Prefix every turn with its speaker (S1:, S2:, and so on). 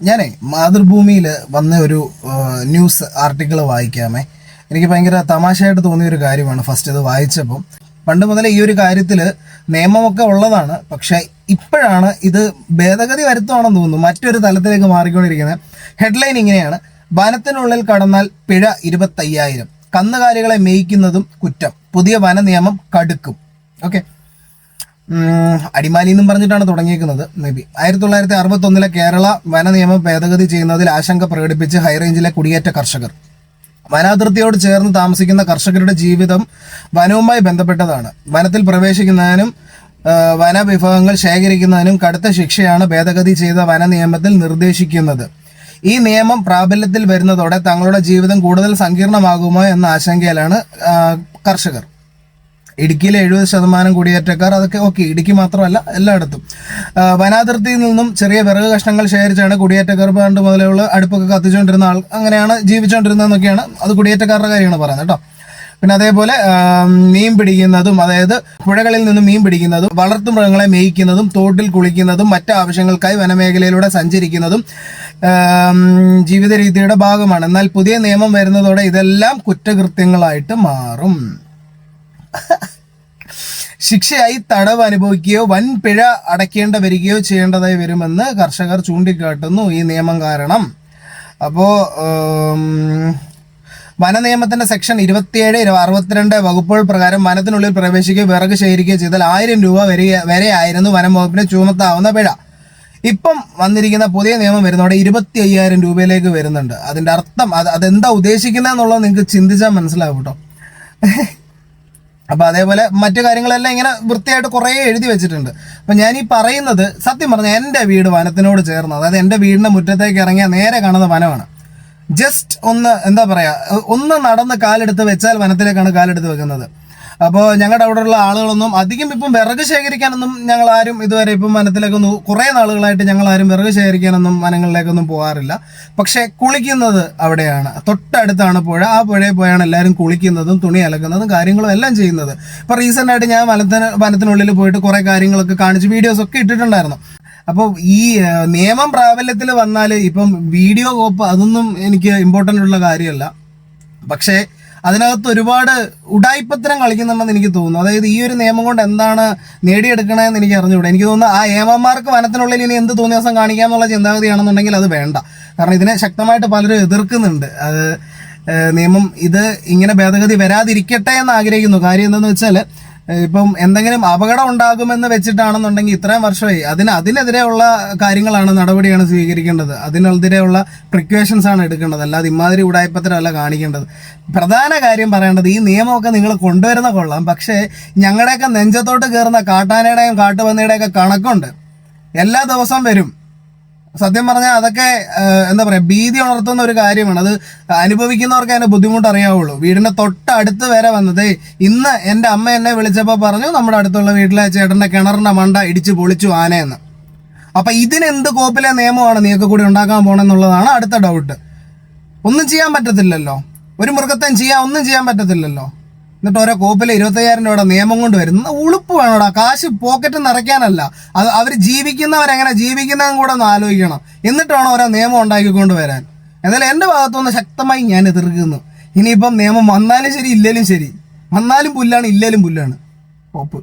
S1: ഞാനേ മാതൃഭൂമിയിൽ വന്ന ഒരു ന്യൂസ് ആർട്ടിക്കിൾ വായിക്കാമേ. എനിക്ക് ഭയങ്കര തമാശയായിട്ട് തോന്നിയ ഒരു കാര്യമാണ് ഫസ്റ്റ് ഇത് വായിച്ചപ്പം. പണ്ട് മുതലേ ഈ ഒരു കാര്യത്തിൽ നിയമമൊക്കെ ഉള്ളതാണ്, പക്ഷേ ഇപ്പോഴാണ് ഇത് ഭേദഗതി വരുത്തുവാണെന്ന് തോന്നുന്നു, മറ്റൊരു തലത്തിലേക്ക് മാറിക്കൊണ്ടിരിക്കുന്നത്. ഹെഡ്ലൈൻ ഇങ്ങനെയാണ്: വനത്തിനുള്ളിൽ കടന്നാൽ പിഴ 25,000, കന്നുകാലികളെ മേയ്ക്കുന്നതും കുറ്റം, പുതിയ വന നിയമം കടുക്കും. ഓക്കെ, അടിമാലി എന്നും പറഞ്ഞിട്ടാണ് തുടങ്ങിയിരിക്കുന്നത്. മേ ബി 1961 കേരള വന നിയമം ഭേദഗതി ചെയ്യുന്നതിൽ ആശങ്ക പ്രകടിപ്പിച്ച് ഹൈറേഞ്ചിലെ കുടിയേറ്റ കർഷകർ. വനാതിർത്തിയോട് ചേർന്ന് താമസിക്കുന്ന കർഷകരുടെ ജീവിതം വനവുമായി ബന്ധപ്പെട്ടതാണ്. വനത്തിൽ പ്രവേശിക്കുന്നതിനും വനവിഭവങ്ങൾ ശേഖരിക്കുന്നതിനും കടുത്ത ശിക്ഷയാണ് ഭേദഗതി ചെയ്ത വന നിയമത്തിൽ നിർദ്ദേശിക്കുന്നത്. ഈ നിയമം പ്രാബല്യത്തിൽ വരുന്നതോടെ തങ്ങളുടെ ജീവിതം കൂടുതൽ സങ്കീർണമാകുമോ എന്ന ആശങ്കയിലാണ് കർഷകർ. ഇടുക്കിയിലെ 70% കുടിയേറ്റക്കാർ, അതൊക്കെ ഓക്കെ, ഇടുക്കി മാത്രമല്ല എല്ലായിടത്തും വനാതിർത്തിയിൽ നിന്നും ചെറിയ വിറക് കഷ്ണങ്ങൾ ശേഖരിച്ചാണ് കുടിയേറ്റക്കാർ പണ്ട് മുതലുള്ള അടുപ്പൊക്കെ കത്തിച്ചുകൊണ്ടിരുന്ന അങ്ങനെയാണ് ജീവിച്ചുകൊണ്ടിരുന്നതെന്നൊക്കെയാണ്, അത് കുടിയേറ്റക്കാരുടെ കാര്യമാണ് പറയുന്നത് കേട്ടോ. പിന്നെ അതേപോലെ മീൻ പിടിക്കുന്നതും, അതായത് പുഴകളിൽ നിന്നും മീൻ പിടിക്കുന്നതും, വളർത്തുമൃഗങ്ങളെ മേയ്ക്കുന്നതും, തോട്ടിൽ കുളിക്കുന്നതും, മറ്റ് ആവശ്യങ്ങൾക്കായി വനമേഖലയിലൂടെ സഞ്ചരിക്കുന്നതും ജീവിത രീതിയുടെ ഭാഗമാണ്. എന്നാൽ പുതിയ നിയമം വരുന്നതോടെ ഇതെല്ലാം കുറ്റകൃത്യങ്ങളായിട്ട് മാറും. ശിക്ഷയായി തടവ് അനുഭവിക്കുകയോ വൻ പിഴ അടയ്ക്കേണ്ട വരികയോ ചെയ്യേണ്ടതായി വരുമെന്ന് കർഷകർ ചൂണ്ടിക്കാട്ടുന്നു ഈ നിയമം കാരണം. അപ്പോൾ വന നിയമത്തിന്റെ സെക്ഷൻ 27, 62 വകുപ്പുകൾ പ്രകാരം വനത്തിനുള്ളിൽ പ്രവേശിക്കുകയോ വിറക് ശേഖരിക്കുകയോ ചെയ്താൽ 1000 രൂപ വരെ ആയിരുന്നു വനം വകുപ്പിന് ചുമത്താവുന്ന പിഴ. ഇപ്പം വന്നിരിക്കുന്ന പുതിയ നിയമം വരുന്നതോടെ 25,000 രൂപയിലേക്ക് വരുന്നുണ്ട്. അതിന്റെ അർത്ഥം അതെന്താ ഉദ്ദേശിക്കുന്നത് എന്നുള്ളത് നിങ്ങൾക്ക് ചിന്തിച്ചാൽ മനസ്സിലാവും കേട്ടോ. അപ്പൊ അതേപോലെ മറ്റു കാര്യങ്ങളെല്ലാം ഇങ്ങനെ വൃത്തിയായിട്ട് കുറേ എഴുതി വെച്ചിട്ടുണ്ട്. അപ്പൊ ഞാൻ ഈ പറയുന്നത് സത്യം പറഞ്ഞാൽ എൻ്റെ വീട് വനത്തിനോട് ചേർന്ന്, അതായത് എൻ്റെ വീടിന്റെ മുറ്റത്തേക്ക് ഇറങ്ങിയാൽ നേരെ കാണുന്ന വനമാണ്. ജസ്റ്റ് ഒന്ന് എന്താ പറയാ, ഒന്ന് നടന്ന് കാലെടുത്ത് വെച്ചാൽ വനത്തിലേക്കാണ് കാലെടുത്ത് വെക്കുന്നത്. അപ്പോൾ ഞങ്ങളുടെ അവിടെയുള്ള ആളുകളൊന്നും അധികം ഇപ്പം വിറക് ശേഖരിക്കാനൊന്നും ഞങ്ങൾ ആരും ഇതുവരെ ഇപ്പം വനത്തിലേക്കൊന്നും, കുറേ നാളുകളായിട്ട് ഞങ്ങൾ ആരും വിറക് ശേഖരിക്കാനൊന്നും വനങ്ങളിലേക്കൊന്നും പോകാറില്ല. പക്ഷെ കുളിക്കുന്നത് അവിടെയാണ്, തൊട്ടടുത്താണ് പുഴ. ആ പുഴയിൽ പോയാണ് എല്ലാവരും കുളിക്കുന്നതും തുണി അലക്കുന്നതും കാര്യങ്ങളും എല്ലാം ചെയ്യുന്നത്. ഇപ്പം റീസെൻ്റ് ആയിട്ട് ഞാൻ വനത്തിനുള്ളിൽ പോയിട്ട് കുറേ കാര്യങ്ങളൊക്കെ കാണിച്ച് വീഡിയോസ് ഒക്കെ ഇട്ടിട്ടുണ്ടായിരുന്നു. അപ്പോൾ ഈ നിയമം പ്രാബല്യത്തിൽ വന്നാൽ ഇപ്പം വീഡിയോ കോപ്പ് അതൊന്നും എനിക്ക് ഇമ്പോർട്ടൻ്റ് ഉള്ള കാര്യമല്ല. പക്ഷേ അതിനകത്ത് ഒരുപാട് ഉടായിപ്പത്തരം കളിക്കുന്നുണ്ടെന്ന് എനിക്ക് തോന്നുന്നു. അതായത് ഈ ഒരു നിയമം കൊണ്ട് എന്താണ് നേടിയെടുക്കണമെന്ന് എനിക്ക് അറിഞ്ഞുകൂടെ. എനിക്ക് തോന്നുന്നു ആ ഏമാന്മാർക്ക് വനത്തിനുള്ളിൽ ഇനി എന്ത് തോന്നിയ ദിവസം കാണിക്കാമെന്നുള്ള ചിന്താഗതിയാണെന്നുണ്ടെങ്കിൽ അത് വേണ്ട. കാരണം ഇതിനെ ശക്തമായിട്ട് പലരും എതിർക്കുന്നുണ്ട്. അത് നിയമം ഇത് ഇങ്ങനെ ഭേദഗതി വരാതിരിക്കട്ടെ എന്ന് ആഗ്രഹിക്കുന്നു. കാര്യം എന്താണെന്ന് വെച്ചാൽ ഇപ്പം എന്തെങ്കിലും അപകടം ഉണ്ടാകുമെന്ന് വെച്ചിട്ടാണെന്നുണ്ടെങ്കിൽ ഇത്രയും വർഷമായി അതിനെതിരെയുള്ള കാര്യങ്ങളാണ്, നടപടിയാണ് സ്വീകരിക്കേണ്ടത്. അതിനെതിരെയുള്ള പ്രിക്വേഷൻസ് ആണ് എടുക്കേണ്ടത്. അല്ലാതെ ഇമാതിരി ഉടായ്പത്തരമല്ല കാണിക്കേണ്ടത്. പ്രധാന കാര്യം പറയേണ്ടത്, ഈ നിയമമൊക്കെ നിങ്ങൾ കൊണ്ടുവരുന്ന കൊള്ളാം, പക്ഷേ ഞങ്ങളുടെയൊക്കെ നെഞ്ചത്തോട്ട് കയറുന്ന കാട്ടാനയുടെയും കാട്ടുപന്നിയുടെയൊക്കെ കണക്കുണ്ട്. എല്ലാ ദിവസവും വരും. സത്യം പറഞ്ഞാൽ അതൊക്കെ എന്താ പറയുക, ഭീതി ഉണർത്തുന്ന ഒരു കാര്യമാണ്. അത് അനുഭവിക്കുന്നവർക്ക് അതിന്റെ ബുദ്ധിമുട്ട് അറിയാവുള്ളൂ. വീടിന്റെ തൊട്ടടുത്ത് വരെ വന്നത്, ഇന്ന് എൻ്റെ അമ്മ എന്നെ വിളിച്ചപ്പോൾ പറഞ്ഞു നമ്മുടെ അടുത്തുള്ള വീട്ടിലെ ചേട്ടന്റെ കിണറിന്റെ മണ്ട ഇടിച്ച് പൊളിച്ചു ആനയെന്ന്. അപ്പൊ ഇതിനെന്ത് കോപ്പിലെ നിയമമാണ് നീയൊക്കെ കൂടി ഉണ്ടാക്കാൻ പോണെന്നുള്ളതാണ് അടുത്ത ഡൗട്ട്. ഒന്നും ചെയ്യാൻ പറ്റത്തില്ലല്ലോ, ഒരു മൃഗത്തെയും ഒന്നും ചെയ്യാൻ പറ്റത്തില്ലല്ലോ. എന്നിട്ട് ഓരോ കോപ്പിലെ 25,000 രൂപയുടെ നിയമം കൊണ്ട് വരുന്ന ഉളുപ്പ് വേണോടാ. കാശ് പോക്കറ്റ് നിറയ്ക്കാനല്ല, അത് അവർ ജീവിക്കുന്നവരെങ്ങനെ ജീവിക്കുന്നതും കൂടെ ഒന്ന് ആലോചിക്കണം. എന്നിട്ടാണോ ഓരോ നിയമം ഉണ്ടാക്കിക്കൊണ്ട് വരാൻ. എന്നാലും എൻ്റെ ഭാഗത്തുനിന്ന് ശക്തമായി ഞാൻ എതിർക്കുന്നു. ഇനിയിപ്പം നിയമം വന്നാലും ശരി ഇല്ലേലും ശരി, വന്നാലും പുല്ലാണ് ഇല്ലേലും പുല്ലാണ്. കോപ്പ്.